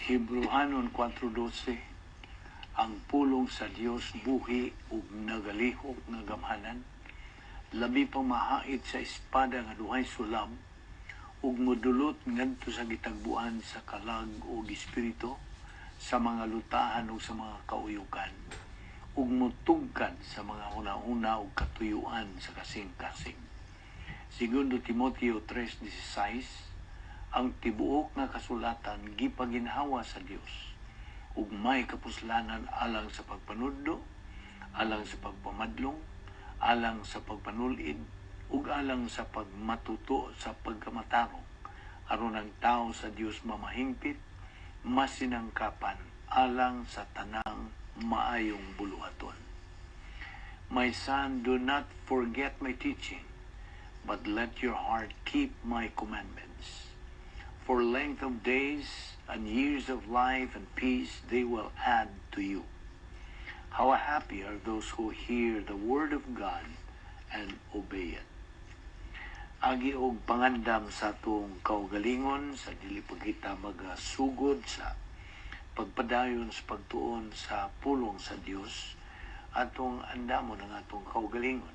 Hebrewanon 4:12, ang pulong sa Dios buhi ug nagalihok nga gamhanan, labi pang mahait sa espada nga duhay sulab, ug modulot ngadto sa gitagbuan sa kalag ug espiritu, sa mga lutahan ug sa mga kauyukan, ug mutugkad sa mga una-una ug katuyuan sa kasing-kasing. Segundo Timoteo 3:16, ang tibuok nga kasulatan gipaginhawa sa Dios ug may kapuslanan alang sa pagpanudlo, alang sa pagpamadlong, alang sa pagpanulid, ug alang sa pagmatuto sa pagkamatarong, aron ang tao sa Dios mamahingpit, masinangkapan, alang sa tanang maayong buluhaton. My son, do not forget my teaching, but let your heart keep my commandments. For length of days and years of life and peace they will add to you. How happy are those who hear the word of God and obey it. Agi og pangandam sa atong kaugalingon, sa dili pa kita magasugod sa pagpadayon sa pagtuon sa pulong sa Dios, atong andamon ang atong kaugalingon,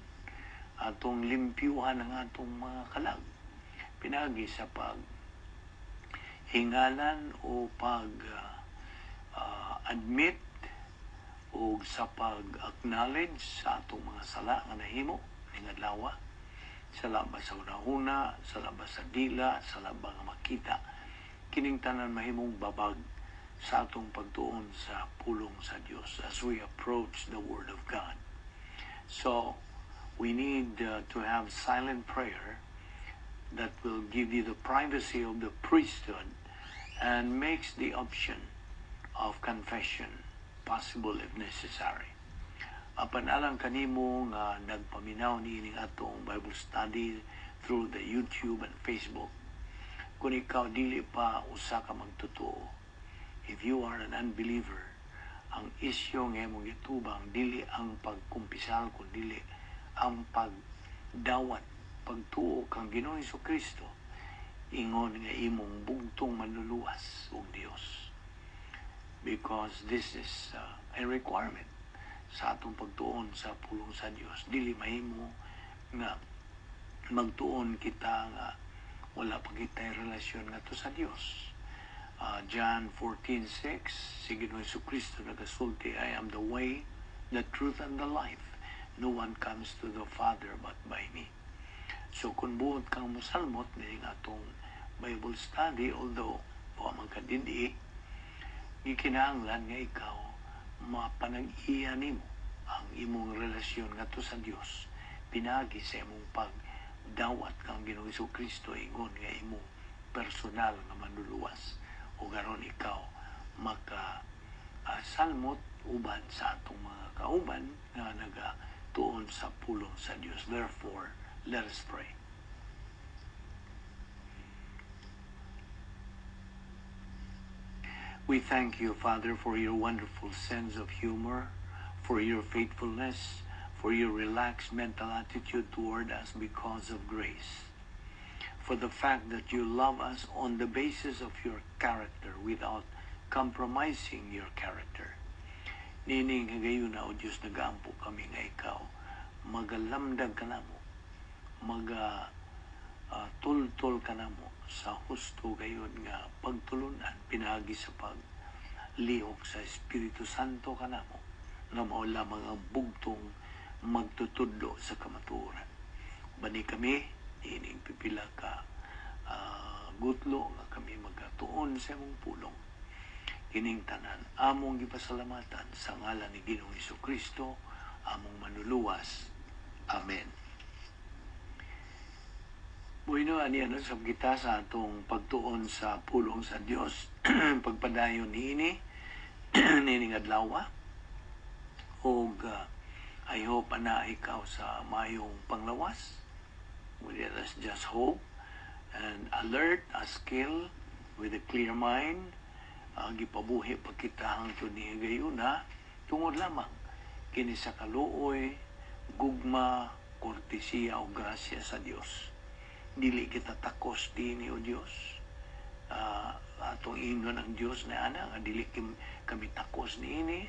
atong limpyuhan ang atong mga kalag, pinagi sa hingalan o pag-admit o sa pag-acknowledge sa atong mga sala nga nahimo ning adlaw, sa labas sa una-una, sa labas sa dila, sa labas nga makita, kining tanan mahimong babag sa atong pagtuon sa pulong sa Dios as we approach the Word of God. So, we need to have silent prayer that will give you the privacy of the priesthood and makes the option of confession possible if necessary. Apan alang kanimo nga nagpaminaw niining atong Bible study through the YouTube and Facebook, kung ikaw dili pa usa ka magtotoo, if you are an unbeliever, ang isyo nga imong gitubang dili ang pagkumpisal kundi ang pagdawat, pagtuo kang Ginoong Hesukristo, ingon nga imong bugtong manluluwas og Dios. Because this is a requirement sa atong pagtuon sa pulong sa Dios. Dili mahimo nga magtuon kita nga wala pa kita relasyon nga to sa Dios. John 14:6, si Ginoong Hesukristo nagasulti, I am the way, the truth, and the life. No one comes to the Father but by me. So kung buot kang musalmot ning atong Bible study, although man ka dindi, gikinahanglan nga ikaw mapanag-iya nimo ang imong relasyon ngadto sa Dios, pinagi sa imong pagdawat kang Ginoong Hesukristo, ingon nga imong personal nga manluluwas, o garon ikaw salmot uban sa atong mga kauban nga nagatuon sa pulong sa Dios. Therefore, let us pray. We thank you, Father, for your wonderful sense of humor, for your faithfulness, for your relaxed mental attitude toward us because of grace, for the fact that you love us on the basis of your character without compromising your character. Nining hagayon na, O Diyos, nagaampo kami nga ikaw, magalamdag ka namo, tultol ka namo sa husto gayon nga pagtulunan, pinagi sa paglihok sa Espiritu Santo ka namo, nga mao lamang ang bugtong magtutudlo sa kamatuoran. Bani kami, ining pipila ka gutlo nga kami magatuon sa imong pulong. Kining tanan, among gipasalamatan sa ngalan ni Ginoong Hesukristo, among manluluwas. Amen. Bueno, aniyan sa kita sa atong pagtuon sa pulong sa Dios, pagpadayon niini, nining adlaw. O I hope na ikaw sa mayong panglawas. Let us just hope and alert, a skill, with a clear mind. Gipabuhi pa kita hangtod ni gayuna, tungod lamang kini sa kaluoy, gugma, kortesiya o grasya sa Dios. Dili kita takos dinhi, O Dios. atong ingon ang Dios na ana nga dili kami takos niini.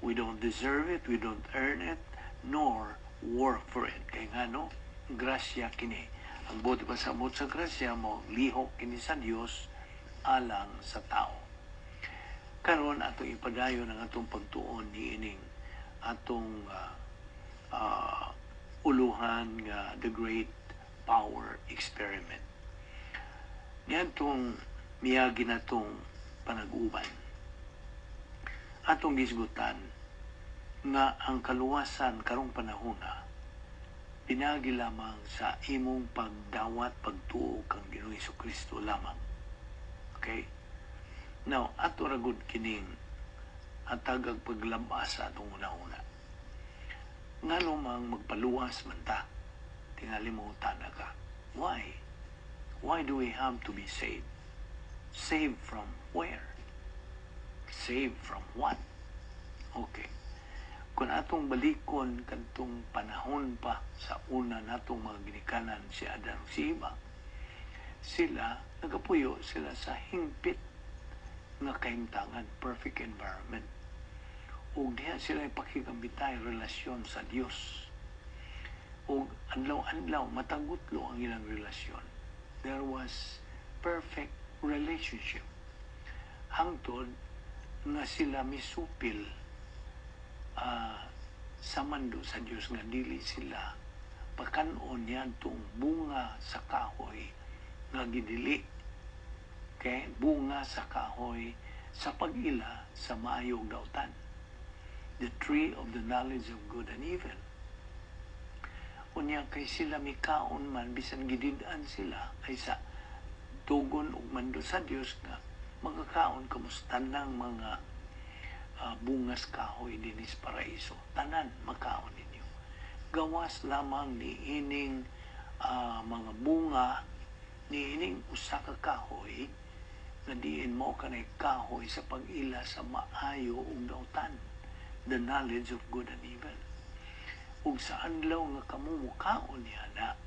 We don't deserve it, we don't earn it, nor work for it. Kay ngano, grasya kini. Ang buti pa sa sa grasya mo, lihok kini sa Dios alang sa tao. Karon atong ipadayon ang atong pagtuon niining atong uluhan nga the Great Power Experiment. Niadtong miyagi na itong panag-uban. Atong gisgutan nga ang kaluwasan karong panahona pinagi lamang sa imong pagdawat, pagtuo kang Ginoong Hesukristo lamang. Okay? Now, ato ragod kining atagag paglabas sa atong una-una. Nga lumang magpaluwas man ta, tingali mo tana ka. Why? Why do we have to be saved? Saved from where? Saved from what? Okay. Kung atong balikon kadtong panahon pa sa una natong mga ginikanan si Adan ug si Eva, sila nagapuyo sila sa hingpit nga kahimtangan, perfect environment. Ug diha sila ipakigambitay relasyon sa Dios. Ug adlaw-adlaw matagutlo ang ilang relasyon. There was perfect relationship. Hangtod nga sila misupil sa mando sa Dios nga dili sila pakanon niya itong bunga sa kahoy nga gidili. Okay? Bunga sa kahoy sa pag-ila sa maayong dautan. The tree of the knowledge of good and evil. Unya kay sila mikaon man bisan gidid-an sila kaysa tugon ug mando sa Dios nga magkakaon kamusta ng mga bungas kahoy dinis paraiso. Tanan makaon ninyo. Gawas lamang ni ining mga bunga ni ining usa ka kahoy nga diin mo kanay kahoy sa pag-ila sa maayo ug dautan. The knowledge of good and evil. Ug sa adlaw nga kamo mukaon niya na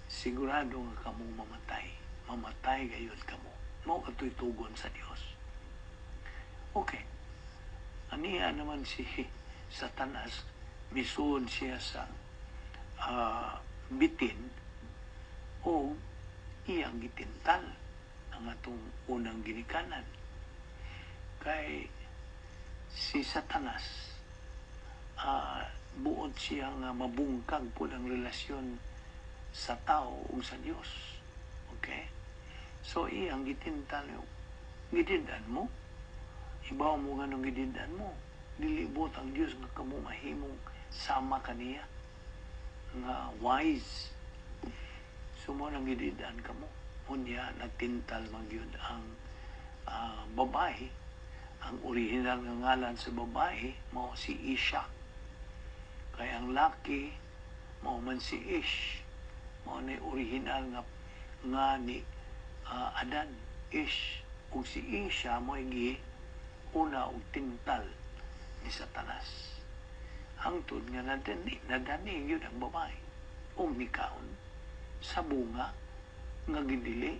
sigurado nga kamo mamatay gayud kamo. Mao katoy tugon sa Dios. Okay. Aniya naman si Satanas, misuod siya sa bitin o iyang gitintal ang atong unang ginikanan. Kay si Satanas, buod siya nga mabungkag po ang relasyon sa tao o sa Dios. Okay? So, iyang gitintal yung gididan mo. Ibaw mo nga nung gididan mo. Dilibot ang Diyos nga kamo mahimong sama kaniya. Nga wise. So, mo nang gididan kamo. Unya, natintal man yun ang babae. Ang original nga ngalan sa babae, mao si Isha. Kaya ang laki, mao man si Ish. Mao na original nga ni Adan, Ish. Ug si Isha mo una og tintal ni Satanas. Hangtod nga nadani yun ang babae. O mikaon sa bunga nga gidili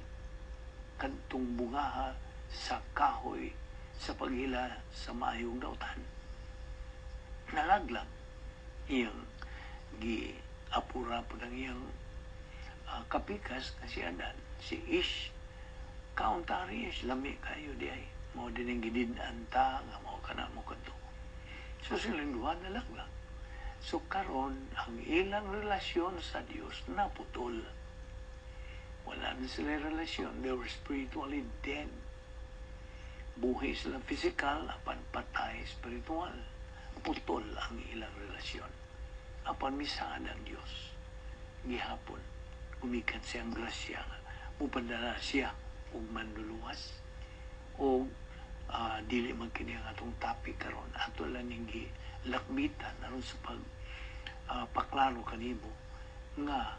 kadtong bunga sa kahoy sa pag-ila sa maayong dautan. Nalaglag iyang gi-apura po ng iyang kapikas na si Adan, si Ish. Kauntari Ish, lami kayo di ay. Mao din ang gidid-an ta, nga mao ka na mo kadto. So silang duha nalaglag. So karon ang ilang relasyon sa Dios naputol. Wala na sila relasyon. They were spiritually dead. Buhay sila physical, apan patay spiritual. Putol ang ilang relasyon. Apan misaan ang Diyos. Gihapon, umikan siyang grasya. Mupadala siya ug manluluwas. O dili man kini ang atong topic karon. Ato lang ning lakbitan aron sa paklaro kanimo nga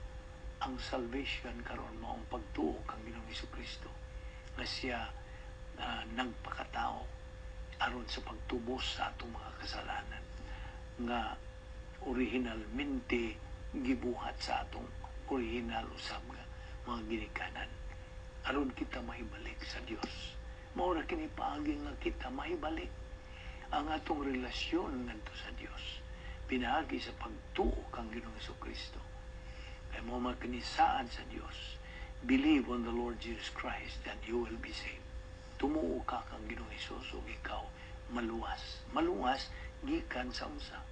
ang salvation karon mao ang pagtuo kang Ginoong Hesukristo nga siya nagpakatao aron sa pagtubos sa atong mga kasalanan nga originalmente gibuhat sa atong original usab nga mga ginikanan aron kita mahibalik sa Dios. Mao ra kini paagi nga kita mahibalik ang atong relasyon ngadto sa Dios pinaagi sa pagtuo kang Ginoong Jesucristo. Kay mo magkinisaad sa Dios, believe on the Lord Jesus Christ and you will be saved. Tumuo ka kang Ginoong Hesus ug ikaw maluwas. Maluwas gikan sa unsa?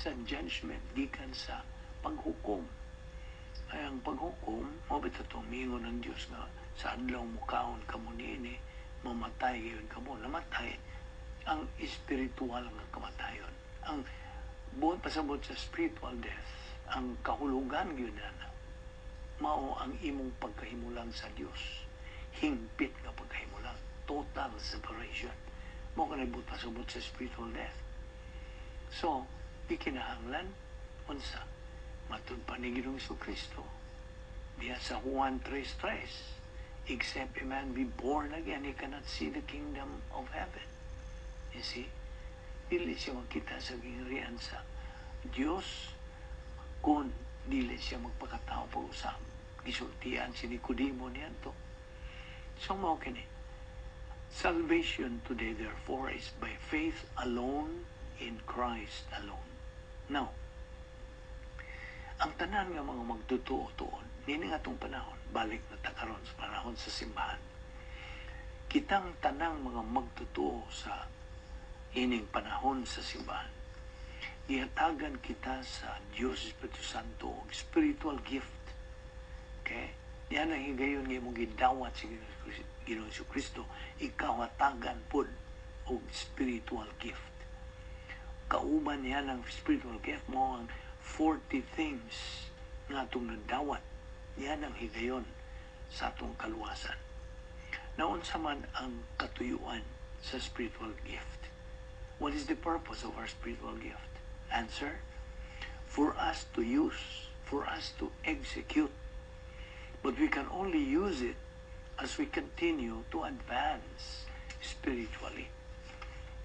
Sa judgment, gikan sa paghukom. Ay ang paghukom, mabit itong mingon ng Diyos nga sa adlaw mo kaon kamo niini, mamatay gayon kamo. Namatay ang espiritual nga kamatayon. Ang buot pasabot sa spiritual death, ang kahulugan yun na mao ang imong pagkahimulang sa Dios. Hingpit nga pagkahimulang. Total separation. Mao ka nabot pasabot sa spiritual death. So, ikinahanglan, unsa? Matun pa ni Ginoong Jesucristo. Diya sa Juan 3:3, except a man be born again, he cannot see the kingdom of heaven. You see? Dili siya makita sa gingharian sa Diyos kung dili siya magpakatao pag-usap. Gisultian si Nicodemo niyan to. So, mao kini. Salvation today, therefore, is by faith alone in Christ alone. Now, ang tanan nga mga magtutuo-tuon, nini nga itong panahon, balik na takaron sa panahon sa simbahan, kitang tanang mga magtutuo sa ining panahon sa simbahan, ihatagan kita sa Diyos Espiritu Santo o spiritual gift. Okay? Yan ang higayon nga mong gidawat sa Ginoong Jesucristo, ikaw hatagan po o spiritual gift. Kauban yan ang spiritual gift mo ang 40 things nga itong nadawat. Yan ang higayon sa atong kaluwasan. Naunsa man ang katuyuan sa spiritual gift. What is the purpose of our spiritual gift? Answer, for us to use, for us to execute. But we can only use it as we continue to advance spiritually.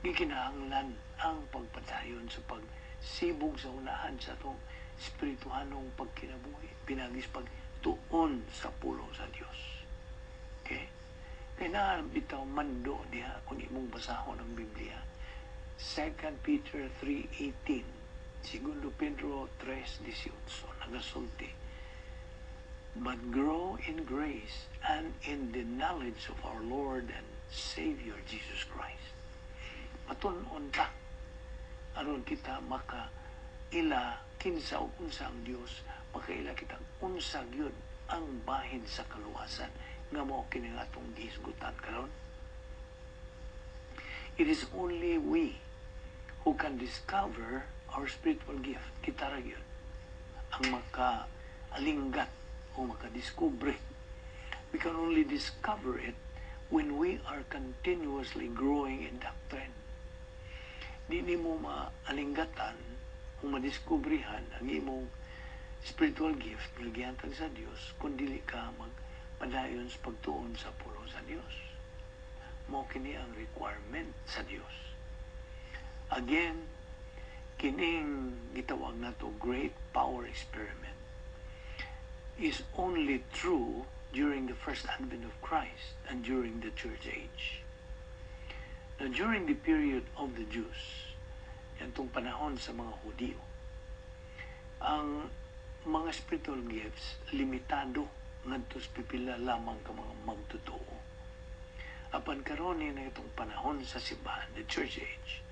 Gikinahanglan ang pagpadayon sa pagsibog sa unahan sa itong spirituhanong pagkinabuhi, pinagis pagtuon sa pulo sa Diyos. Okay? Kaya na bitaw mando diha kung imong basahon ang Biblia. 2 Peter 3:18, 2 Pedro 3:18, nagasulti, but grow in grace and in the knowledge of our Lord and Savior Jesus Christ. Matunon ta aron kita makaila kinsa o unsa ang Dios, makaila kita unsa gyud ang bahin sa kaluwasan nga mao kini nga atong gihisgutan karon. It is only we who can discover our spiritual gift. Kita ra gyud ang makaalinggat o makadiskubre. We can only discover it when we are continuously growing in doctrine. Di mo maalinggatan o madiskubrihan ang imong spiritual gift nga gihatag sa Dios kung dili ka magpadayon sa pagtuon sa pulo sa Dios. Mao kini ang requirement sa Dios. Again, kining gitawag nato great power experiment is only true during the first advent of Christ and during the church age. Now, during the period of the Jews, itong panahon sa mga Hudyo, ang mga spiritual gifts limitado ngadto sa pipila lamang ka mga magtutuo. Apan karon ni na itong panahon sa simbahan, the church age,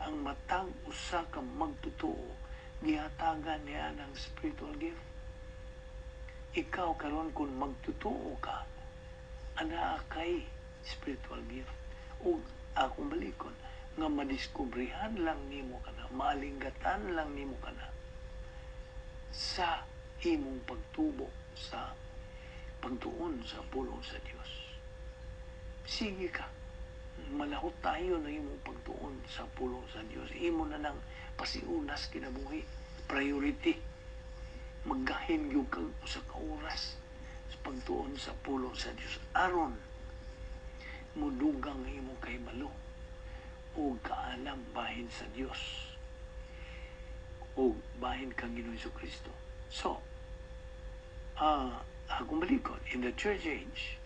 ang matag usa ka magtutuo gihatagan niya ng spiritual gift. Ikaw karon kung magtutuo ka, ana kay spiritual gift. O akong balikon, nga madiskubrihan lang nimo kana, maalinggatan lang nimo kana sa imong pagtubo sa pagtuon sa pulo sa Dios. Sige ka, malahot tayo na imong pagtuon sa pulo sa Dios. Imo na nang pasiunas kinabuhi, priority. Maggahin yung kang usa ka oras sa pagtuon sa pulo sa Dios. Aron mudugang imo kay malo o kaalam bahin sa Dios o bahin kang Ginoong Jesucristo. So, akong balikon, in the church age,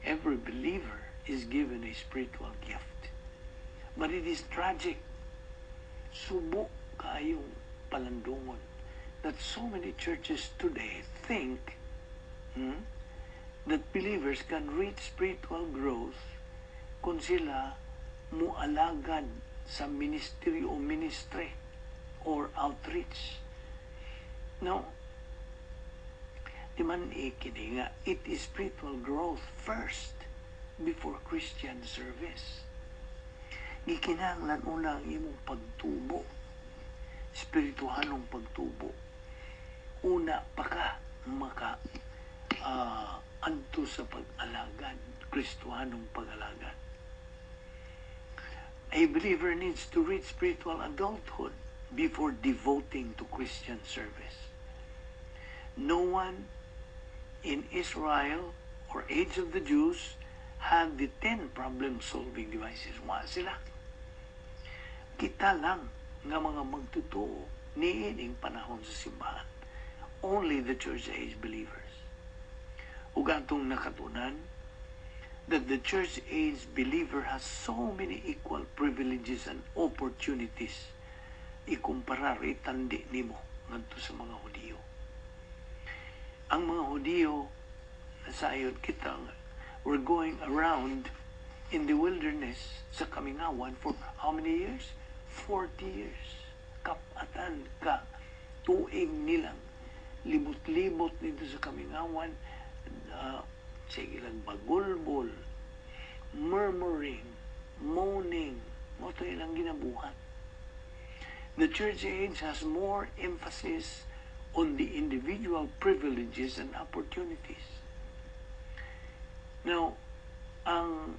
every believer is given a spiritual gift. But it is tragic. Subo kayong palandungon that so many churches today think that believers can reach spiritual growth kung sila mualagad sa ministry o ministry or outreach. Now, di man ikini nga, it is spiritual growth first before Christian service. Gikinahanglan una ang imong pagtubo, spiritualong pagtubo. Una pa ka maka anto sa pag-alagad, Kristuhanong pag-alagad. A believer needs to reach spiritual adulthood before devoting to Christian service. No one in Israel or Age of the Jews had the 10 problem-solving devices. Wa sila. Kita lang nga mga magtutuo niining panahon sa simbahan. Only the church age believers. Ug atong nakatunan that the church age believer has so many equal privileges and opportunities ikumparar itandi nimo ngadto sa mga Hudiyo. Ang mga Hudiyo nasayod kita nga we're going around in the wilderness sa Kamingawan for how many years? 40 years. Kapatan ka tuig nilang libot-libot dito sa Kamingawan, sige lang bagulbol, murmuring, moaning, mo ito ilang ginabuhat. The church age has more emphasis on the individual privileges and opportunities. Now, ang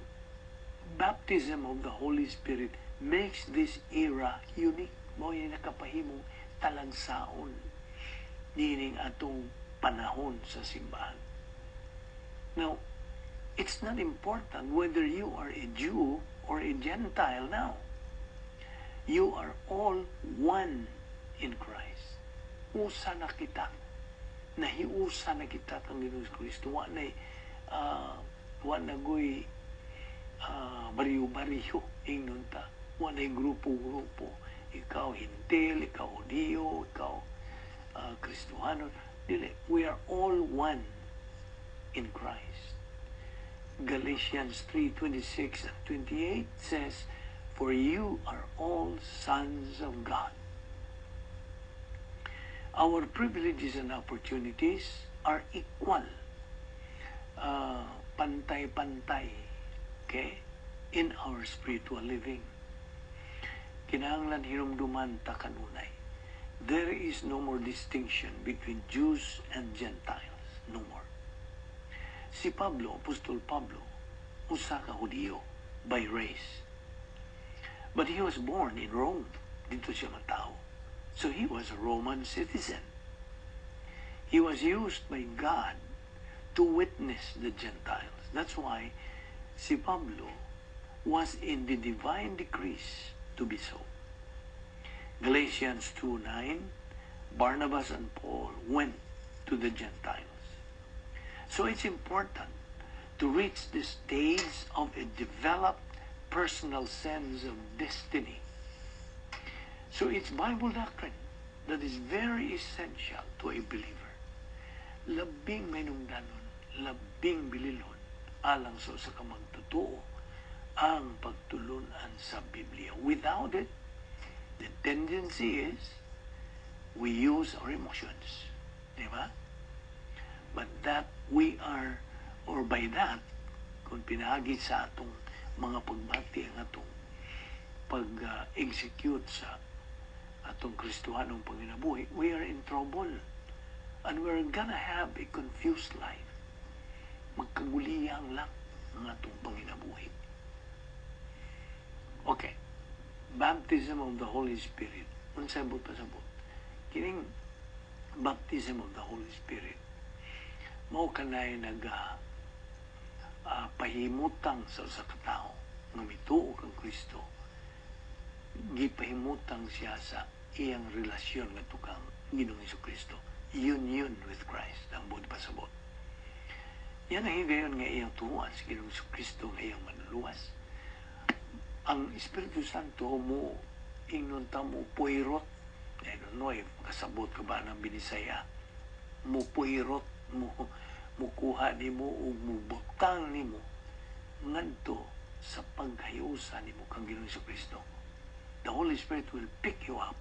baptism of the Holy Spirit makes this era unique. Mo yung nakapahimong talagsaon nining atong panahon sa simbahan. Now, it's not important whether you are a Jew or a Gentile now. You are all one in Christ. Usa na kita. Nahiusa na kita kang Ginoong Kristo. Wa na goy bariyo-bariyo ingnon ta. Wa na grupo-grupo. Ikaw Hintil, ikaw Hudiyo, ikaw Kristohano. We are all one in Christ. Galatians 3:26 and 28 says, "For you are all sons of God." Our privileges and opportunities are equal. Pantay-pantay. Okay? In our spiritual living. Kinahanglan hirumduman ta kanunay. There is no more distinction between Jews and Gentiles. No more. Si Pablo, Apostol Pablo, usa ka Hudiyo by race. But he was born in Rome. Dito siya matao. So he was a Roman citizen. He was used by God to witness the Gentiles. That's why si Pablo was in the divine decrees to be so. Galatians 2:9, Barnabas and Paul went to the Gentiles. So it's important to reach the stage of a developed personal sense of destiny. So it's Bible doctrine that is very essential to a believer. Labing mainungdanon, labing bililon, alang sa kamagtotoo ang pagtulunan sa Biblia. Without it, the tendency is we use our emotions. Diba? But that we are, or by that, kung pinahagi sa atong mga pagbati ang atong pag-execute sa atong Kristohanong panginabuhi, we are in trouble. And we're gonna have a confused life. Magkaguliyang lang ang atong panginabuhi. Okay. Baptism of the Holy Spirit. Unsay sabot. Kining baptism of the Holy Spirit. Mao kanay pahimutang sa usa ka tawo nga mituo kang Kristo. Gipahimutang siya sa iyang relasyon nga tukang Ginoong Kristo. Union with Christ ang buod pasabot. Yan ang higayon nga iyang turuan sa Ginoong Kristo nga iyang manluwas. Ang Espiritu Santo mo ingnon ta mo puirot. I don't know if kasabot ka ba ng Binisaya. Mo puirot mo kuha nimo o mo butang nimo ngadto sa paghiusa nimo kang Ginoong Kristo. The Holy Spirit will pick you up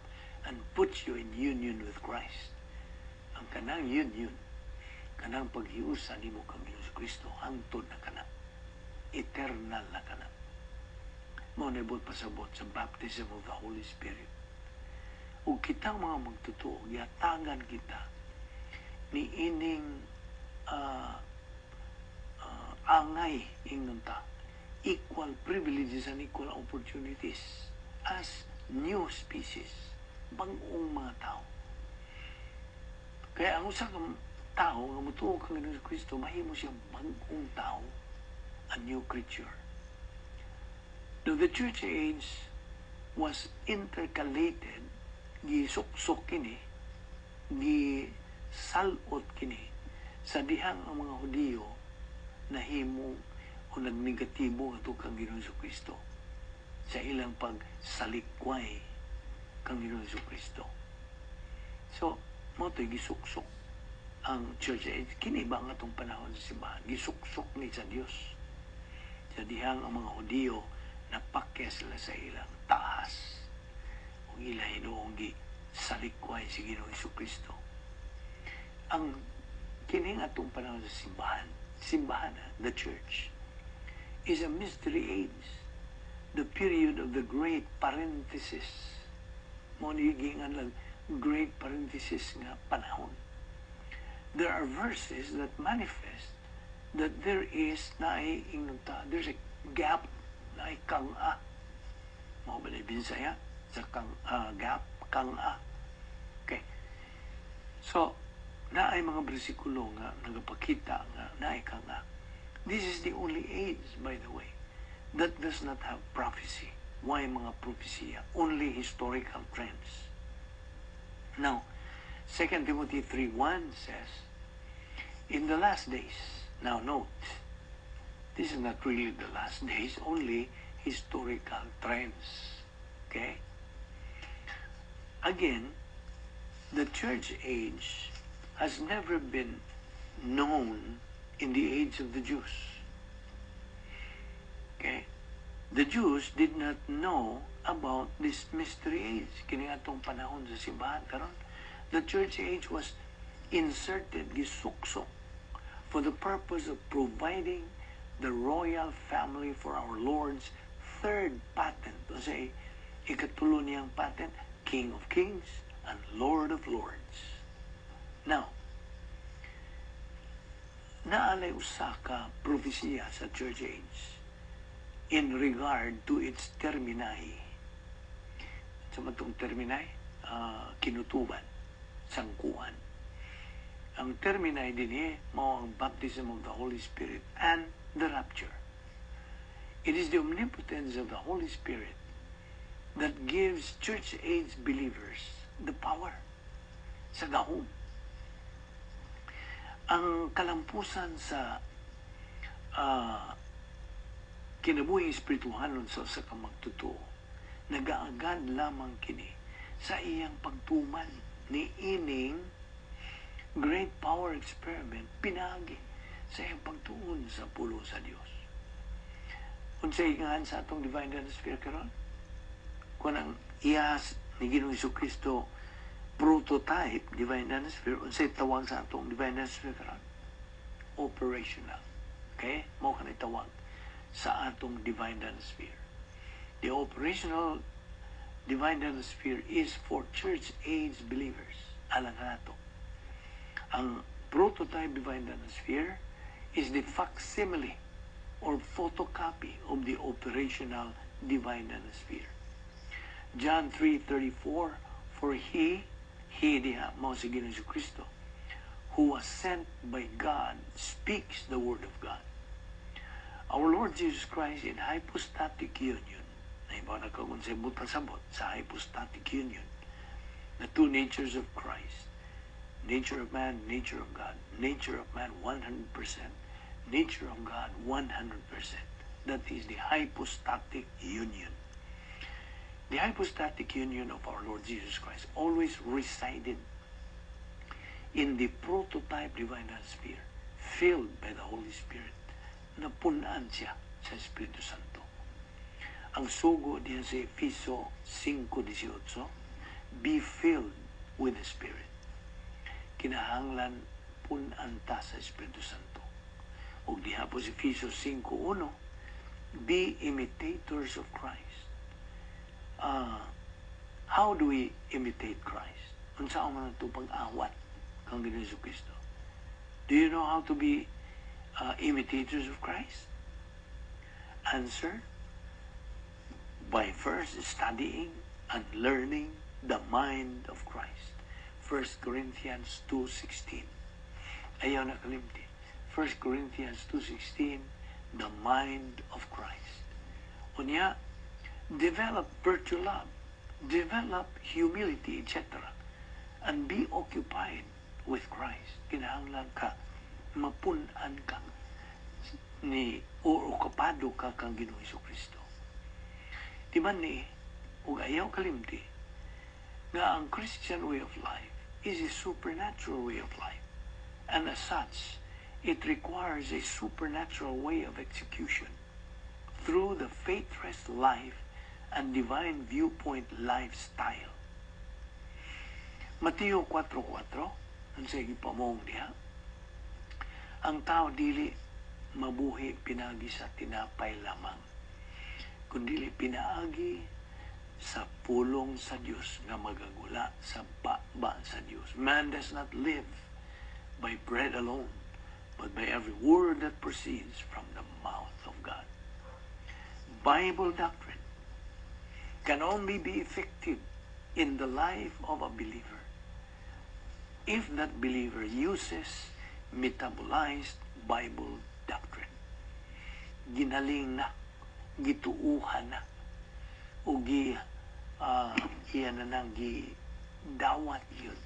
and put you in union with Christ. Ang kanang union, kanang paghiusa nimo kang Ginoong Kristo, hangtod na kana. Eternal na kana. Mao na ibot pasabot sa baptism of the Holy Spirit. Ug kitang mga magtutuo, yatagan kita ni ining angay ingnon ta, equal privileges and equal opportunities as new species, bag-ong mga tao. Kaya ang usa ka tao nga motuo kang Ginoong Kristo, mahimo siya bag-ong tao, a new creature. Now, the church age was intercalated, gisuksok kini, gisalot kini, sa dihang ang mga Hudiyo nahimo o nagnegatibo ato kang Ginoong Kristo sa ilang pagsalikway kang Ginoong Kristo. So, mo to'y gisuksok ang church age. Kini ba nga itong panahon sa simbahan? Gisuksok ni sa Diyos. Sa dihang ang mga Hudiyo napakya sila sa ilang taas. Kung ilahin noong salikway si Ginoong Kristo. Ang kining atong panahon sa simbahan, the church, is a mystery age. The period of the great parenthesis. Mo nigingan lang great parenthesis nga panahon. There are verses that manifest that there's a gap na kang-a. Mo ba na Binisaya? Sa gap, kang-a. Okay. So, naay mga bersikulo nga nagapakita nga naay kang-a. This is the only age, by the way, that does not have prophecy. Why mga prophecy? Only historical trends. Now, 2 Timothy 3:1 says, in the last days, now note, this is not really the last days, only historical trends. Okay? Again, the church age has never been known in the age of the Jews. Okay? The Jews did not know about this mystery age. Kini atong panahon sa simbahan karon. The church age was inserted, gisuksok, for the purpose of providing the royal family for our Lord's third patent. O say, ikatulo niyang patent, King of Kings and Lord of Lords. Now, naalay usa ka propesya sa church age in regard to its terminai. Sa matong terminai, kinutuban, sangkuan. Ang terminai din mao ang baptism of the Holy Spirit and the rapture. It is the omnipotence of the Holy Spirit that gives church age believers the power sa gahom. Ang kalampusan sa kinabuhing espirituhanon sa kamagtutuo, nagaagad lamang kini sa iyang pagtuman ni ining great power experiment pinagi sa iyang pagtuon sa pulo sa Dios. Unsay ingahan sa atong divine atmosphere karon? Kung ang iyas ni Ginoong Kristo prototype divine atmosphere, unsay tawag sa atong divine atmosphere karon? Operational. Okay? Mao kanay tawag sa atong divine atmosphere. The operational divine atmosphere is for church age believers. Alang nato. Ang prototype divine atmosphere is the facsimile or photocopy of the operational divine atmosphere. John 3:34, for he diha mao si Ginoong Kristo, who was sent by God, speaks the word of God. Our Lord Jesus Christ in hypostatic union, na iba na kung sa buta-sabot sa hypostatic union, the two natures of Christ, nature of man, nature of God, nature of man 100%, nature of God 100%. That is the hypostatic union. The hypostatic union of our Lord Jesus Christ always resided in the prototype divine atmosphere, filled by the Holy Spirit. Napunan siya sa Espiritu Santo. Ang sugo diya sa Efeso 5:18, be filled with the Spirit. Kinahanglan punan ta sa Espiritu Santo. O diha po sa Efeso 5:1, be imitators of Christ. How do we imitate Christ? Unsa man ito pag-awat kang Ginoong Jesucristo? Do you know how to be imitators of Christ? Answer, by first studying and learning the mind of Christ. 1 Corinthians 2:16. Ayaw na kalimti. 1 Corinthians 2:16, the mind of Christ. Unya, develop virtue love, develop humility, etc. And be occupied with Christ. Kinahanglan ka, mapunan ka ni o okupado ka kang Ginoong Jesucristo. Di man ni, ug ayaw kalimti, nga ang Christian way of life is a supernatural way of life. And as such, it requires a supernatural way of execution through the faith-rest life and divine viewpoint lifestyle. Mateo 4:4, ang sige pamong diha, ang tao dili mabuhi pinagi sa tinapay lamang, kundili pinaagi sa pulong sa Dios nga magagula sa baba sa Dios. Man does not live by bread alone, but by every word that proceeds from the mouth of God. Bible doctrine can only be effective in the life of a believer if that believer uses metabolized Bible doctrine. Ginaling na, gituuhan na, o iyan na nang gidawat yun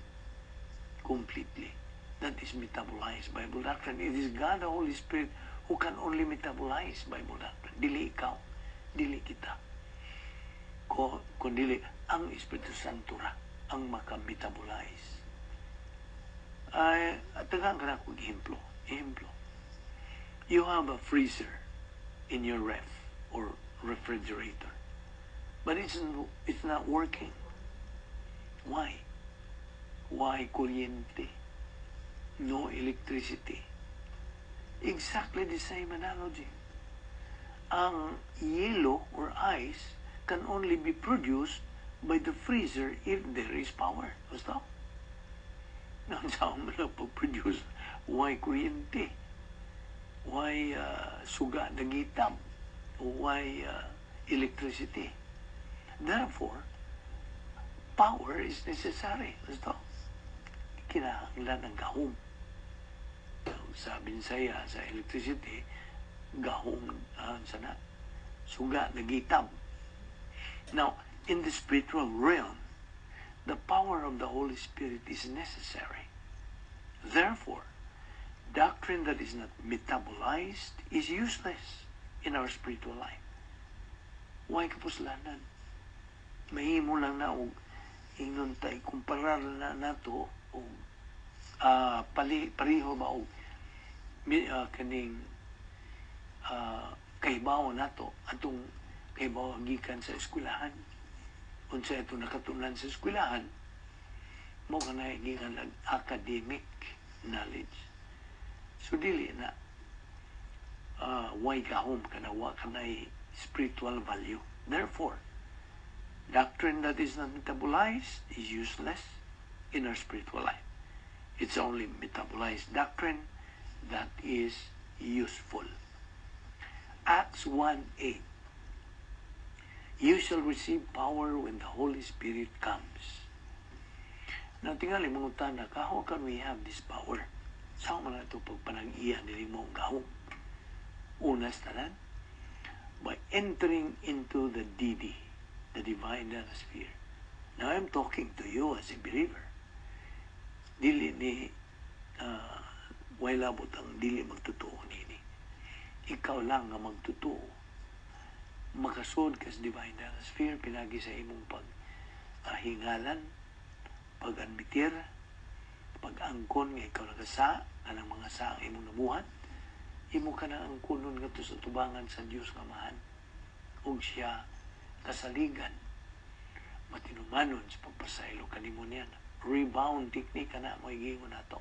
completely. That is metabolized Bible doctrine. It is God the Holy Spirit who can only metabolize Bible doctrine. Dili ikaw, dili kita. Kundili ang Espiritu Santo ra ang makametabolize. Tagaan ka na kong ehemplo. You have a freezer in your ref or refrigerator, but it's not working. Why? Why kuryente? No electricity. Exactly the same analogy. Ang yellow or ice can only be produced by the freezer if there is power. Basta? Nang saan mo na produce? Why kuryente? Why suga nagitam? Why electricity? Therefore, power is necessary. Basta? Kinahanglan ng gahom. Sabi saya sa electricity, gahom sana suga nagitam. Now, in the spiritual realm, the power of the Holy Spirit is necessary. Therefore, doctrine that is not metabolized is useless in our spiritual life. Why kapuslanan? Mahimo lang na og ingnon tay kumparar na nato og pareho ba og kaning kaibaw nato atong kaibaw gikan sa eskwelahan. Unsa ito nakatunan sa eskwelahan, mo kanay gikan academic knowledge. So dili na way kahom kana wa kanay spiritual value. Therefore, doctrine that is not metabolized is useless in our spiritual life. It's only metabolized doctrine that is useful. Acts 1:8. You shall receive power when the Holy Spirit comes. Now, tingali mga tanak, how can we have this power? Saan man ito pagpanag-iya nila mong gahong? Unas tanan, by entering into the DD, the divine atmosphere. Now, I'm talking to you as a believer. Dili ni, way labot ang dili magtotoo nini. ikaw lang nga magtutuo. Makasud ka sa divine atmosphere, pinagi sa imong paghingalan, pag-admitir, pag-angkon nga ikaw nagasa, anang mga sa imong nabuhat, imo ka na ang kunon nga sa tubangan sa Diyos nga Amahan. Ug siya kasaligan, matinumanon sa pagpasaylo kanimo niyan. Rebound technique ka na, mo igingon na to.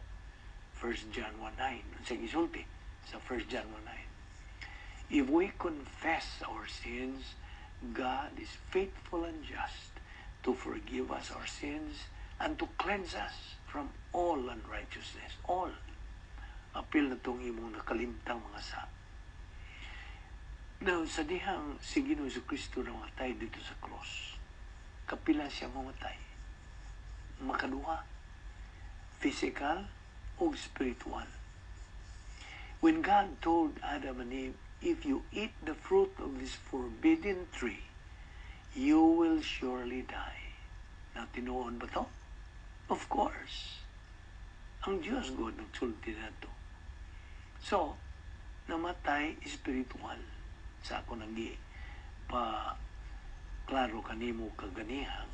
1 John 1:9. Sa gisulti, sa 1 John 1:9. If we confess our sins, God is faithful and just to forgive us our sins and to cleanse us from all unrighteousness. All. Apil na itong imong nakalimtang mga sa. Now, sa dihang si Ginoong Jesucristo na matay dito sa cross, kapila siya mamatay. Makaduha, physical o spiritual. When God told Adam and Eve, if you eat the fruit of this forbidden tree, you will surely die. Now, tinuon ba to? Of course. Ang Diyos God nagsulti na to. So, namatay spiritual. Sa ako nagi pa klaro kanimo kaganihang.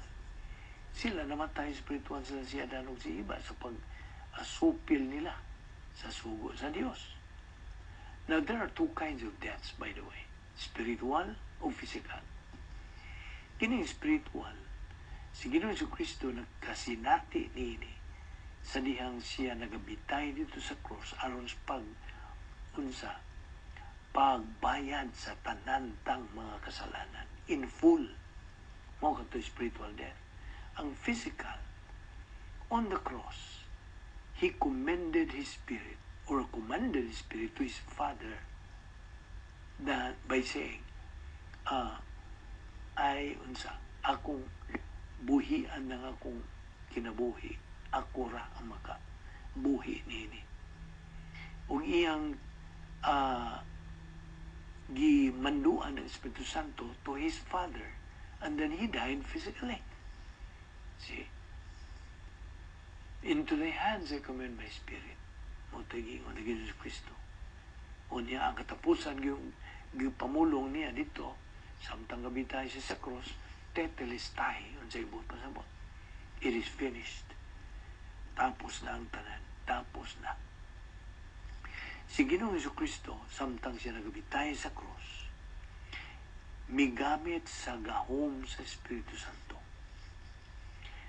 Sila namatay spiritual sila si Adan ug si Eva sa pag-asupil nila sa sugo sa Diyos. Now, there are two kinds of deaths, by the way. Spiritual o physical. Kining spiritual, si Ginoong Jesucristo nagkasinati niini sa dihang siya nagabitay dito sa cross aron sa pagbayad sa tanantang mga kasalanan in full. Mo kato spiritual death. Ang physical, on the cross, he commended his spirit or commanded his spirit to his Father that by saying, akong buhian ng akong kinabuhi, ako ra ang makabuhi nini. Ug iyang gimanduan ng Espiritu Santo to his Father, and then he died physically. See? Into thy hands I commend my spirit. Mutagi o naging Jesu Cristo. O niya ang katapusan yung pamulong niya dito, samtang gabitay siya sa cross, tetelestai, on sa ibot pasabot. It is finished. Tapos na ang tanan. Tapos na. Si Ginoong Jesucristo, samtang siya nagabitay sa cross, migamit sa gahom sa Espiritu Santo.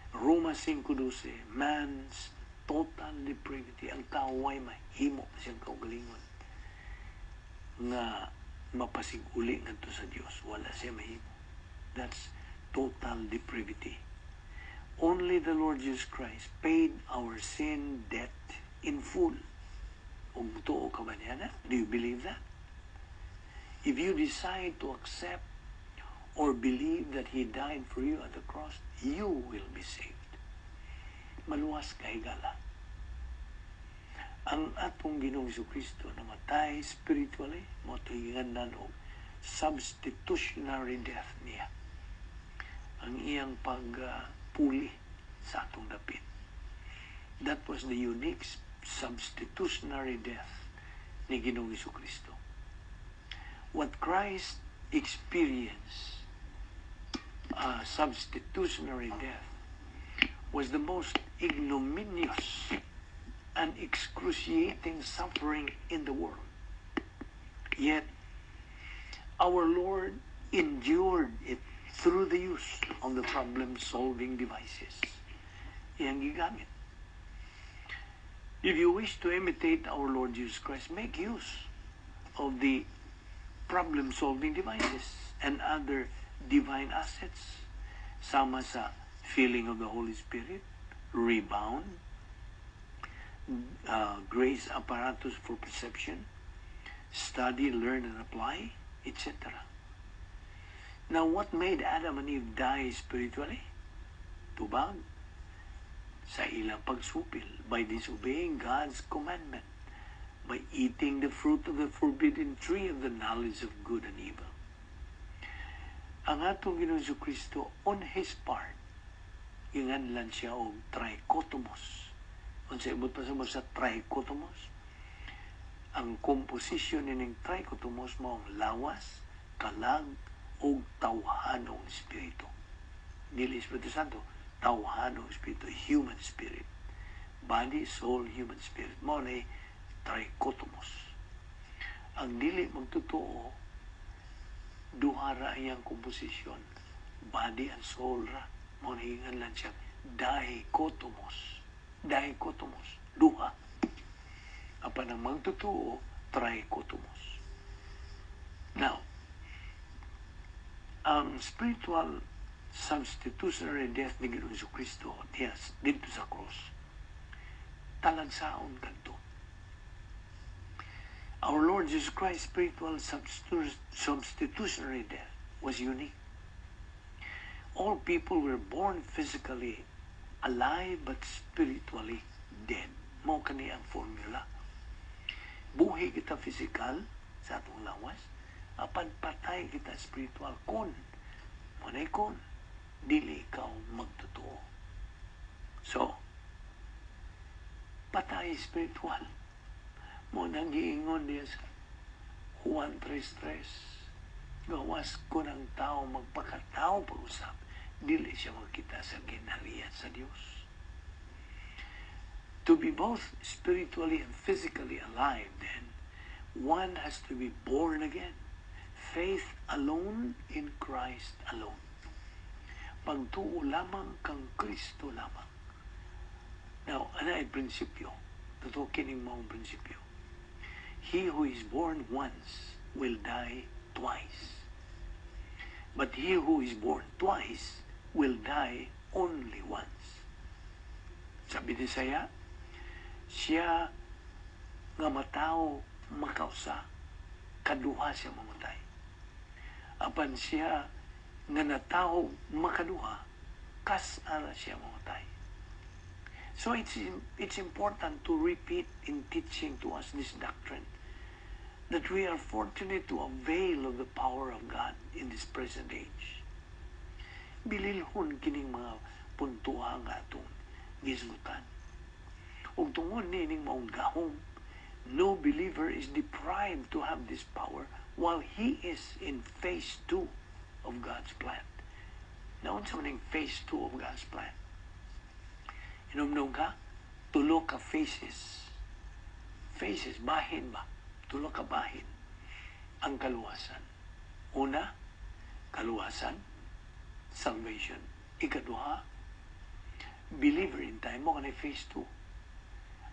Roma 5:12, man's total depravity, ang tao ay mahimo siyang kaugalingon nga mapasig-uli ngadto sa Dios. Wala siya mahimo. That's total depravity. Only the Lord Jesus Christ paid our sin debt in full. Kung totoo ka ba niya na? Do you believe that? If you decide to accept or believe that He died for you at the cross, you will be saved. Maluwas ka higala. Ang atong Ginoong Jesucristo namatay spiritually, motuhingan o substitutionary death niya. Ang iyang pagpuli sa atong dapit. That was the unique substitutionary death ni Ginoong Jesucristo. What Christ experienced, substitutionary death, was the most ignominious and excruciating suffering in the world. Yet, our Lord endured it through the use of the problem-solving devices. Iyang gigamit. If you wish to imitate our Lord Jesus Christ, make use of the problem-solving devices and other divine assets, sama sa filling of the Holy Spirit, rebound, grace apparatus for perception, study, learn, and apply, etc. Now, what made Adam and Eve die spiritually? Tubag. Sa ilang pagsupil, by disobeying God's commandment, by eating the fruit of the forbidden tree of the knowledge of good and evil. Ang atong Ginoong Jesucristo, on His part, inganlan siya og trichotomos. Kung sa ibot pa sa trichotomos, Ang komposisyon nining trichotomos mo ang lawas, kalag, o tawhanong espiritu. Dili Espiritu Santo, tawhanong espiritu, human spirit. Body, soul, human spirit. Mo na trichotomos. Ang dili magtotoo, duha ra iyang komposisyon. Body and soul ra. Mo na hingan lang siya dichotomos. Dichotomos. Duha. Apan ang magtotoo, trichotomos. Now, ang spiritual substitutionary death ni Ginoong Jesucristo dito sa cross, talagsaon kanto. Our Lord Jesus Christ's spiritual substitutionary death was unique. All people were born physically alive but spiritually dead. Mo kani ang formula. Buhi kita physical sa atong lawas, apan patay kita spiritual kun. Manay kun, dili ikaw magtotoo. So, patay spiritual. Mo nang giingon niya sa Juan 3:3. Gawas ko ng tao magpakatao pag-usap, dili siya magkita sa ginharian sa Diyos. To be both spiritually and physically alive, then, one has to be born again. Faith alone in Christ alone. Pagtuo lamang kang Kristo lamang. Now, ana ay prinsipyo. Totoo kining maong prinsipyo. He who is born once will die twice. But he who is born twice will die only once. Sabi ni Isaiah, siya nga matao makausa, kaduha siya mamatay. Apan siya nga natao makaduha, kas ara siya mamatay. So it's important to repeat in teaching to us this doctrine, that we are fortunate to avail of the power of God in this present age. Bililhon kining mga puntuha nga atong gisgutan. Ug tungod nining maong gahom, no believer is deprived to have this power while he is in phase 2 of God's plan. Naon sa maning phase 2 of God's plan? Inomnom ka, tulo ka phases. Phases, bahin ba? Tulo ka bahin. Ang kaluwasan. Una, kaluwasan, salvation. Ikaduha, believer in time mo kanay phase 2.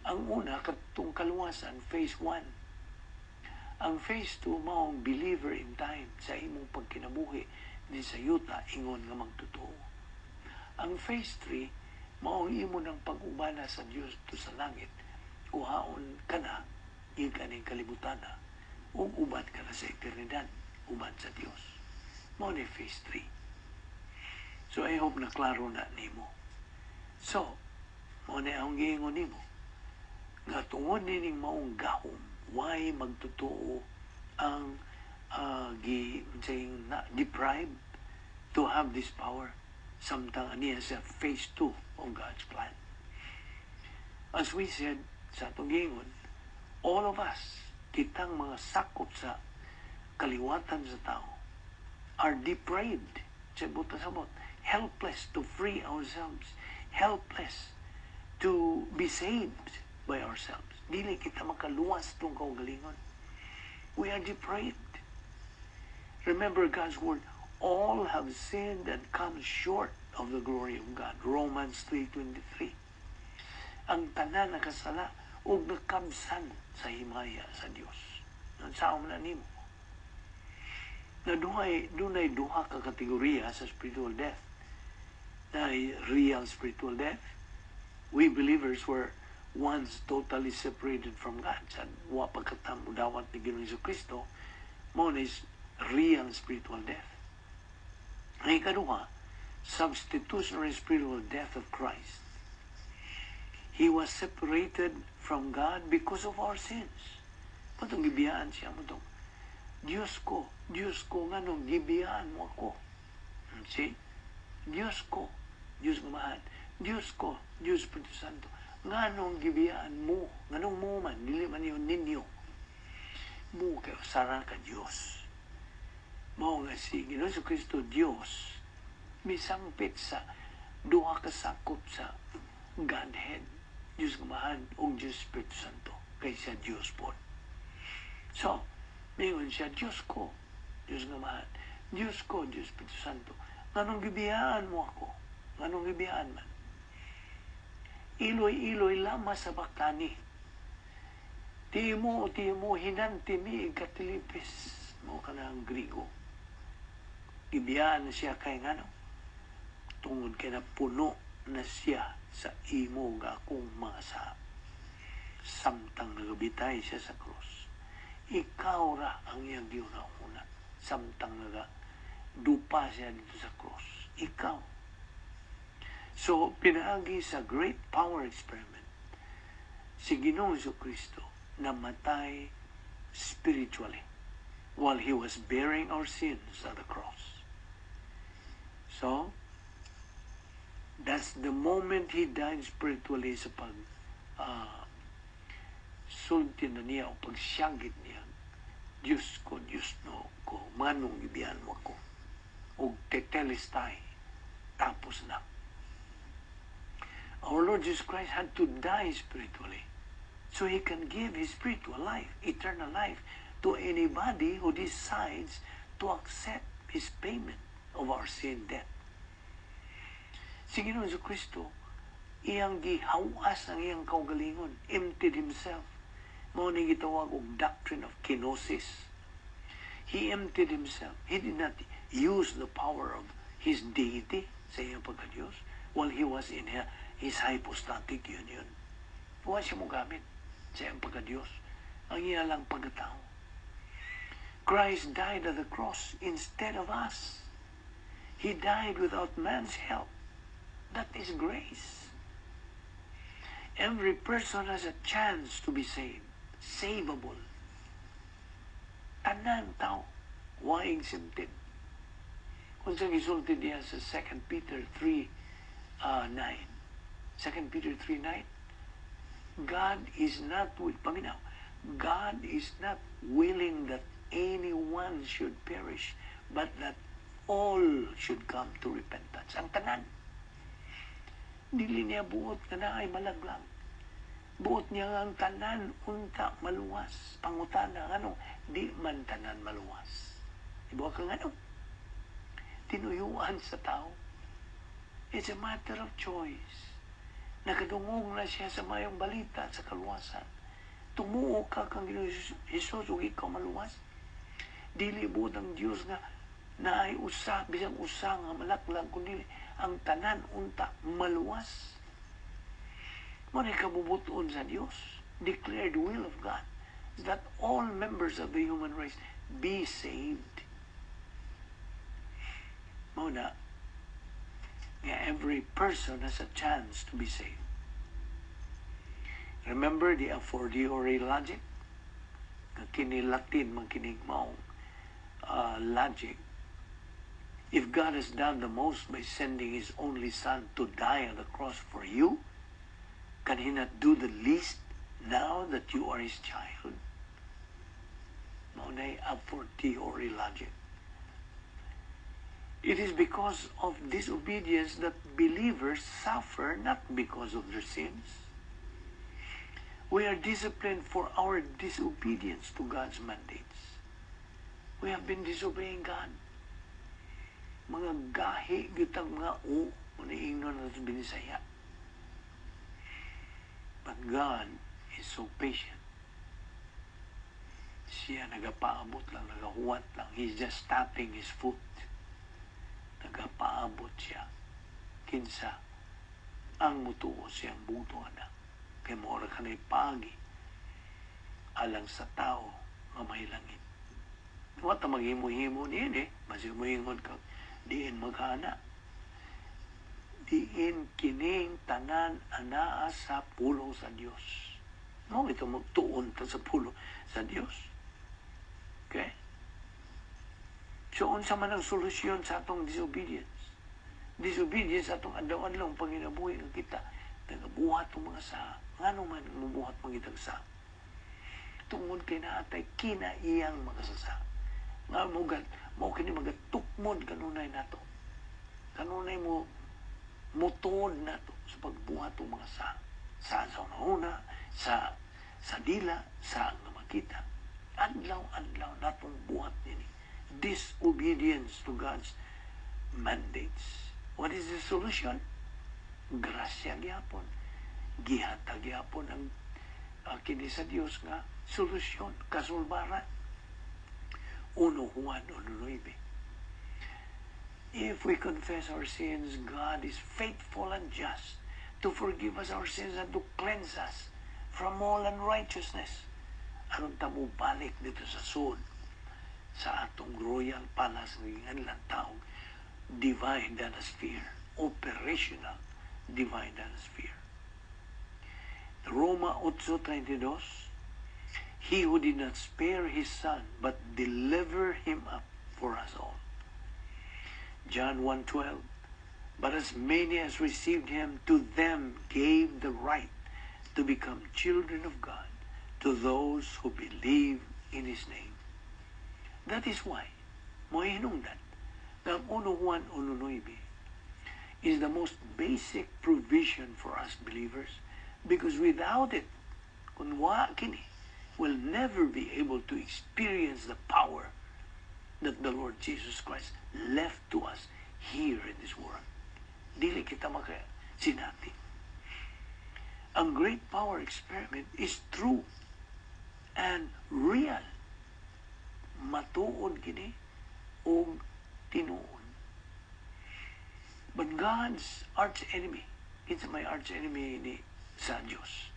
Ang una, katong kaluwasan, phase 1. Ang phase 2, maong believer in time sa imong pagkinabuhi di sa yuta, ingon nga magtotoo. Ang phase 3, maong imo ng pag-ubana sa Diyos to sa langit, kuhaon ka na, yung kaning kalibutan na, o uban ka na sa eternidad, uban sa Diyos. Mao ni phase 3. So I hope na klaro na nimo. So, mao ni ang giingon nimo, nga tungod nining maong gahom, why magtotoo ang deprived to have this power, samtang aniya sa phase 2 of God's plan. As we said sa atong giingon, all of us, kitang mga sakop sa kaliwatan sa tao, are depraved, sa buta sabot, helpless to free ourselves, helpless to be saved by ourselves. Dili kita makaluwas itong kaugalingon. We are depraved. Remember God's word, all have sinned and come short of the glory of God. Romans 3:23. Ang tanan nakasala ug nakabsan sa himaya sa Dios. Nansaon na nimo. Na dunay duha ka kategorya sa spiritual death. Na real spiritual death. We believers were once totally separated from God. Sa wa pagkatamo dawat ni Ginoong Jesucristo, mo is real spiritual death. Ang ikaduha, substitutionary spiritual death of Christ. He was separated from God because of our sins. Patong gibiyaan siya mo itong, Diyos ko, nga nung gibiyaan mo ako. See? Diyos ko, Diyos gumahan. Diyos ko, Diyos Espiritu Santo, nga nung gibiyaan mo, nga nung mo man, dili man yun ninyo. mo kay usara ka Dios. Mao nga si Ginoong Kristo Dios misangpit sa duha ka sakop sa Godhead, Diyos Amahan o Diyos Espiritu Santo, kay siya Diyos po. So, mayon siya, Diyos ko, Diyos Amahan, Diyos ko, Diyos Espiritu Santo. Nganong gibiyaan mo ako? Nganong gibiyaan man? Iloy-iloy lama sa baktani. Di mo, hinanti mi ikatilipis mo ka na ang Grigo. Gibiyaan siya kay ngano? Tungod kay na puno na siya sa imo nga akong mga sa samtang nagabitay siya sa krus. Ikaw ra ang iyang giuna-una samtang dupa siya dito sa krus. Ikaw. So, pinaagi sa great power experiment, si Ginoong Kristo namatay spiritually while He was bearing our sins at the cross. So, that's the moment He died spiritually sa sulti na niya o pagsyagit niya. Diyos ko, Diyos no ko, manong ibiyan mo ko. O tetelestai, tapos na. Our Lord Jesus Christ had to die spiritually so He can give His spiritual life, eternal life, to anybody who decides to accept His payment of our sin debt. Si Ginoong Kristo, iyang gihawas ang iyang kaugalingon, emptied Himself. Mao ni gitawag og doctrine of kenosis. He emptied Himself. He did not use the power of His deity sa iyang pagka-Diyos while He was in His hypostatic union. Huwag siya mo gamit sa iyang pagka-Diyos. Ang iya lang pagkatao. Christ died at the cross instead of us. He died without man's help. That is grace. Every person has a chance to be saved. Savable. Tanan tao. Why exempted? Kung sa gisulti niya sa 2 Peter 3:9. 2 Peter 3:9. God is not, paminaw, God is not willing that anyone should perish, but that all should come to repentance. Ang tanan. Dili niya buot ka na ay malaglag. Buot niya ang tanan, unta, maluwas. Pangutana, ano? Di man tanan maluwas. Ibuwa ka nga, ano? Tinuyuan sa tao. It's a matter of choice. Nakadungog na siya sa mayong balita sa kaluwasan. Tumuo ka kang Jesus o ikaw maluwas. Dili buot ang Diyos nga na ay bisang usa nga malaklag, kundi ang tanan, unta, maluwas. Muna kabubuton sa Diyos, declared will of God, that all members of the human race be saved. Muna, every person has a chance to be saved. Remember the a fortiori logic? Kinilatin man kining maong logic. If God has done the most by sending His only Son to die on the cross for you, can He not do the least now that you are His child? Maunay a fortiori logic. It is because of disobedience that believers suffer, not because of their sins. We are disciplined for our disobedience to God's mandates. We have been disobeying God. Mga gahi, gitang mga maniingnon na binisaya. But God is so patient. Siya nagapaabot lang, nagahuwat lang. He's just tapping His foot. Nagapaabot siya. Kinsa, ang mutuo siyang buto na. Kaya maura ka na'y pagi alang sa tao nga mahilangin. What ang maghimo-himo niyan Masimuhingon ka, diin maghana. Diin kining tanan anaa sa pulong sa Diyos. No, ito magtuon ta sa pulo sa Diyos. Okay? So, unsa man ang solusyon sa atong disobedience? Disobedience sa atong adlaw-adlaw panginabuhi nga kita. Nagabuhat ang mga sa. Ngano man mabuhat mga kita sa. tungod kay naatay kinaiyang makasasa. Nga mo kini magatukmod kanunay nato. Kanunay mo mutod nato sa pagbuhat ng mga sa una, sa dila, sa nga makita. Adlaw-adlaw natong buhat nini. Disobedience to God's mandates. What is the solution? Grasya gyapon. Gihatag gyapon ang kini sa Dios nga solusyon, kasulbaran. 1 Juan 1:9. If we confess our sins, God is faithful and just to forgive us our sins and to cleanse us from all unrighteousness. Aron ta mo balik dito sa sud sa atong royal palace ng lantaw, divine dynasty, operational divine dynasty. Roma 8:32, He who did not spare his son, but delivered him up for us all. John 1:12, but as many as received him, to them gave the right to become children of God, to those who believe in his name. That is why, mo hinungdan, ng 1 Juan 1:9 is the most basic provision for us believers, because without it, kung wa kini, will never be able to experience the power that the Lord Jesus Christ left to us here in this world. Dili kita makasinati. Ang great power experiment is true and real. Matuod gini o tinuon. But God's arch enemy, kinsa may arch enemy ni sa Diyos,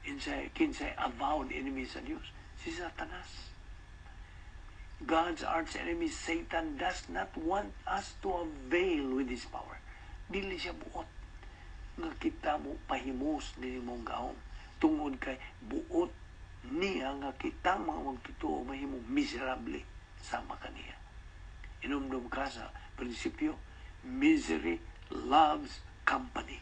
kinsay avowed enemy sa Diyos, si Satanas. God's arch enemy, Satan, does not want us to avail with his power. Dili siya buot nga kita mo pahimos ni mong gaon. Tungod kay buot niya nga kita mga magtotoo mahimong miserable sama kaniya. Inumdum ka sa prinsipyo, misery loves company.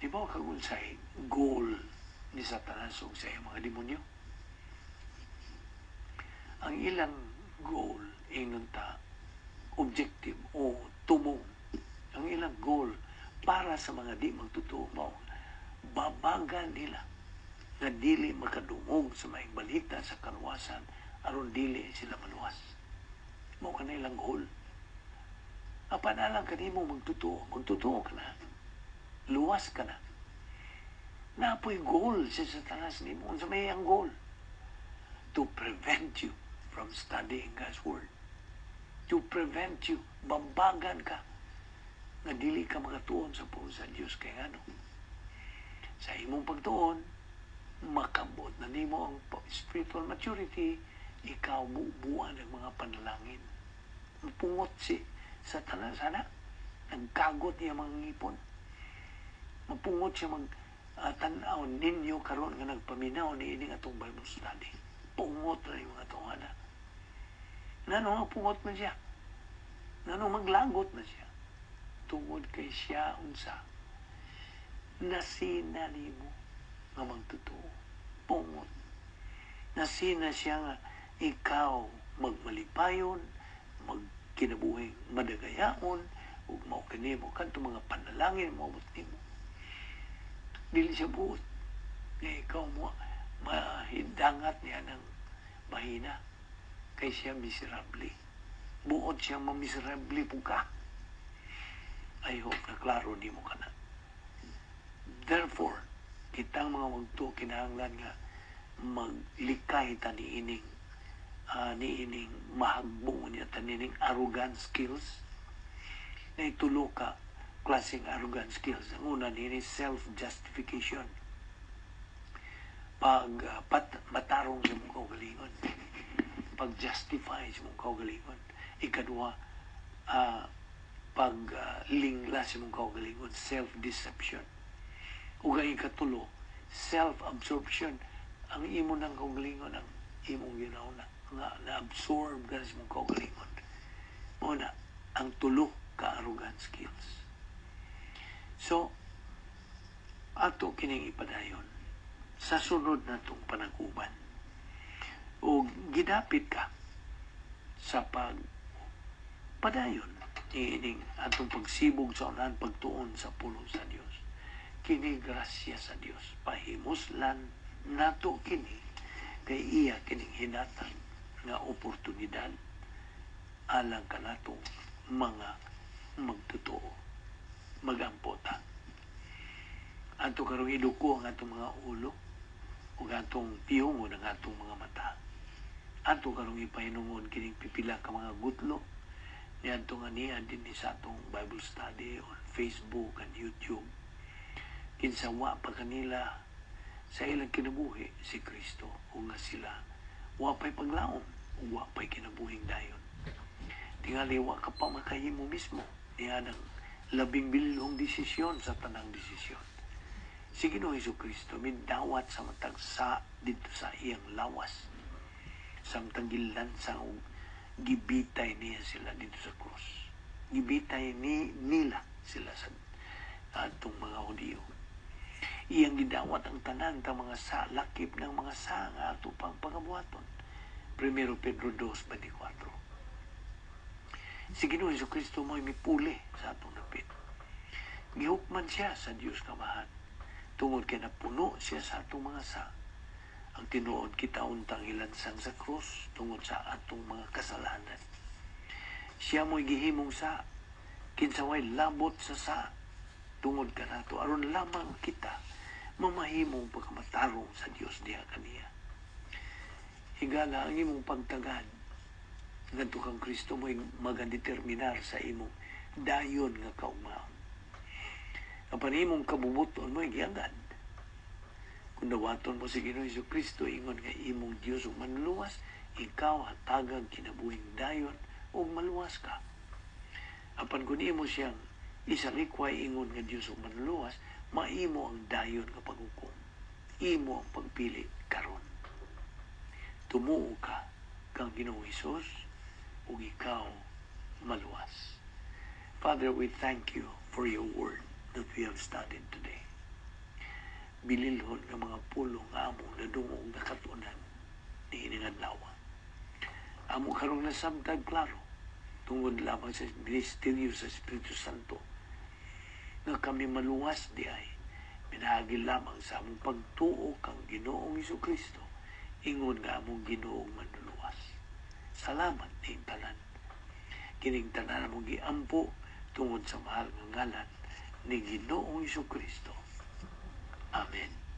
Di ba kung sa goal ni Satanas o sa mga demonyo? Ang ilang goal, ingon ta, objective o tumong, ang ilang goal para sa mga di magtotoo mo, babagan nila na dili makadungog sa may balita sa kaluwasan aron dili sila maluwas. Mo ka na ilang goal. Apa na lang kanimo magtotoo ka na. Luwas ka na. Napoy goal sa Satanas ni mo. Sa may ang goal? To prevent you from studying God's Word. To prevent you, babagan ka, na dili ka makatuon sa puso sa Diyos. Kaya ano? Sa imong pagtuon, makabot na nimo ang spiritual maturity, ikaw buuan ng mga panalangin. Mapungot si Satanas, sana, nagkagot niya mga ngipon. Mapungot siya tanaw ninyo karon nga nagpaminaw ni ining atong Bible study. Pungot na yung atong ana. Nano pungot man siya. Nano maglagot na siya. Tungod kay siya unsa nasina nimo nga magtotoo. Pungot. Nasina siya nga ikaw magmalipayon, magkinabuhing madagayaon, ug mao kanimo kanto mga panalangin mo nimo. Dili siya buot nga ikaw mo mahidangat niya ng mahina kay siya miserable. Buot siya mamiserable po ka. I hope na klaro di mo ka na. Therefore, kitang mga magto kinahanglan nga maglikay ta ni ining mahagbong niya ta nining arrogant skills. Na itulo ka klaseng arrogant skills. Ang una nini self-justification. Matarong sa mong kaugalingon. Pag-justify sa mong kaugalingon. Ikadua, paglingla sa mong kaugalingon. Self-deception. Ug ang ikatulo, self-absorption. Ang imo ng kaugalingon, ang imong ginauna, nga na-absorb ka sa mong kaugalingon. Una, ang tulo ka arrogant skills. So, ato kining ipadayon sa sunod natong panag-uban. O gidapit ka sa padayon ining atong pagsibog sa unahan pagtuon sa pulo sa Dios. Kini grasya sa Dios. Pahimuslan nato kini kay iya kining hinatag nga oportunidad alang kanato mga magtotoo, magampota. Ato karong iduko ang atong mga ulo ug atong pihungon ang atong mga mata. Ato karong ipahinungod kining pipila ka mga gutlo niadto nga niya din sa atong Bible study on Facebook and YouTube. Kinsa wa pa kanila sa ilang kinabuhi si Kristo o nga sila wa pa'y paglaom o wa pa'y kinabuhing dayon. Tingali wa ka pa makahimo mismo niya ng labing bilhong desisyon sa tanang desisyon. Si Ginoong Jesucristo midawat sa matag sa dito sa iyang lawas samtang gilansa og gibitay niya sila dito sa krus. Gibitay nila sila sa atong mga Hudiyo. Iyang gidawat ang tanan ta mga lakip ng mga nga ato pang pagabuhaton. 1 Pedro 2:24. Si Ginoong Jesucristo mo'y mipuli sa atong dapit. Gihukman siya sa Dios kamahan. Tungod kay napuno siya sa atong mga ang tinuod kita untang ilansang sa krus tungod sa atong mga kasalanan. Siya mo'y gihimong kinsaway labot sa tungod kanato aron lamang kita mamahimong pagkamatarong sa Dios diha kaniya. Higala ang imong pagtagad ngadto kang Kristo mo'y magadeterminar sa imong dayon nga kaugmaon. Apan imong kabubuton mo'y giagad. Kung dawaton mo si Ginoong Jesucristo, ingon nga imong Dios ug manluwas, ikaw hatagag kinabuhing dayon ug maluwas ka. Apan kung imo siyang isalikway ingon nga Dios ug manluwas, maimo ang dayon nga paghukom. Imo ang pagpili karon. Tumuo ka kang Ginoong Hesus ug ikaw maluwas. Father, we thank you for your word that we have studied today. Bililhon ng mga pulong amo na dungog na katunan ni iningadlawa. Amo karong nasabtag klaro tungod lamang sa ministeryo sa Espiritu Santo na kami maluwas di ay pinahagi lamang sa among pagtuo kang Ginoong Jesucristo ingon nga among Ginoong manluluwas. Salamat ning tanan. Kining tanan among giampo tungod sa mahal nga ngalan ni Ginoong Jesucristo. Amen.